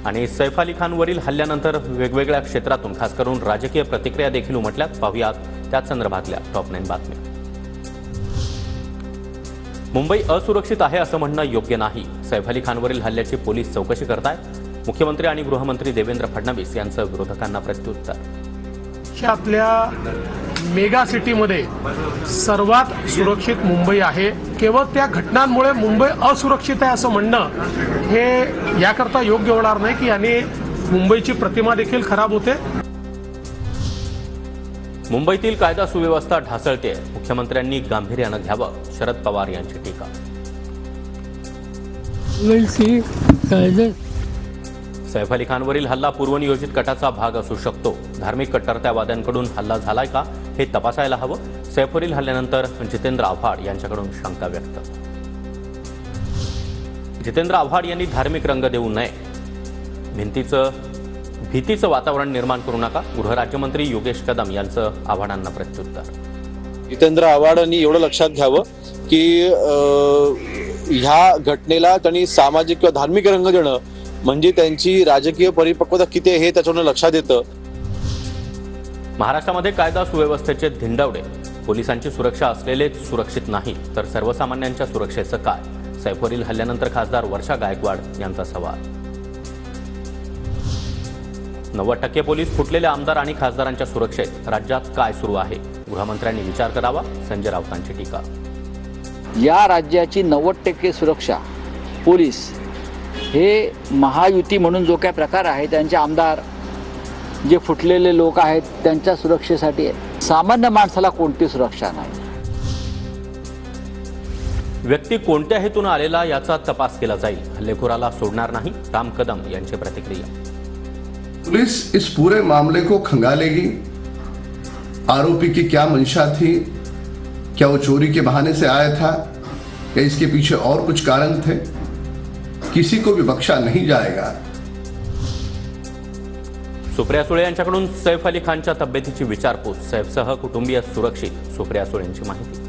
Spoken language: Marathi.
आणि सैफ अली खानवरील हल्ल्यानंतर वेगवेगळ्या क्षेत्रातून खास करून राजकीय प्रतिक्रिया देखील उमटल्यात। पाहूयात त्या संदर्भातल्या टॉप 9 बातम्या। मुंबई असुरक्षित आहे असं म्हणणं योग्य नाही। सैफ अली खानवरील हल्ल्याची पोलीस चौकशी करतायत। मुख्यमंत्री आणि गृहमंत्री देवेंद्र फडणवीस यांचं विरोधकांना प्रत्युत्तर। देशातल्या मेगा सिटीमध्ये सर्वात सुरक्षित मुंबई आहे। केवळ त्या घटनांमुळे मुंबई असुरक्षित आहे असं म्हणणं हे याकरता योग्य होणार नाही की याने मुंबईची प्रतिमा देखील खराब होते। मुंबईतील कायदा सुव्यवस्था ढासळते, मुख्यमंत्र्यांनी गांभीर्यानं घ्यावं, शरद पवार यांची टीका। सैफ अली खानवरील हल्ला पूर्वनियोजित कटाचा भाग असू शकतो। धार्मिक कट्टरतावाद्यांकडून हल्ला झालाय का हे तपासायला हवं। सैफवरील हल्ल्यानंतर जितेंद्र आव्हाड यांच्याकडून शंका व्यक्त। जितेंद्र आव्हाड यांनी धार्मिक रंग देऊ नये, भीतीचं वातावरण निर्माण करू नका, गृहराज्यमंत्री योगेश कदम यांचं आव्हाडांना प्रत्युत्तर। जितेंद्र आव्हाडांनी एवढं लक्षात घ्यावं की ह्या घटनेला त्यांनी सामाजिक किंवा धार्मिक रंग देणं म्हणजे त्यांची राजकीय परिपक्वता किती आहे हे त्याच्यावर लक्षात येतं। महाराष्ट्रामध्ये कायदा सुव्यवस्थेचे धिंडवडे, पोलिसांची सुरक्षा असलेलेच सुरक्षित नाही तर सर्वसामान्यांच्या सुरक्षेचं काय? सैफवरील हल्ल्यानंतर खासदार वर्षा गायकवाड यांचा सवाल। 90% पोलीस फुटलेले आमदार आणि खासदारांच्या सुरक्षेत राज्यात काय सुरू आहे? गृहमंत्र्यांनी विचार करावा, संजय राऊतांची टीका। या राज्याची 90% सुरक्षा पोलीस हे महायुती म्हणून जो काय प्रकार आहे त्यांचे आमदार जे फुटलेले लोक आहेत त्यांच्या सुरक्षेसाठी आहे। सामान्य माणसाला कोणती सुरक्षा नाही। व्यक्ती कोणत्या हेतून आलेला याचा तपास केला जाईल, हल्लेखोराला सोडणार नाही, राम कदम यांची प्रतिक्रिया। पुलिस इस पूरे मामले को खंगालेगी। आरोपी की क्या मंशा थी, क्या वो चोरी के बहाने से आया था या इसके पीछे और कुछ कारण थे, किसी को भी बख्शा नहीं जाएगा। सुप्रिया सुळे यांच्याकडून सैफ अली खानच्या तब्येतीची विचारपूस, सैफसह कुटुंबीय सुरक्षित, सुप्रिया सुळेंची माहिती।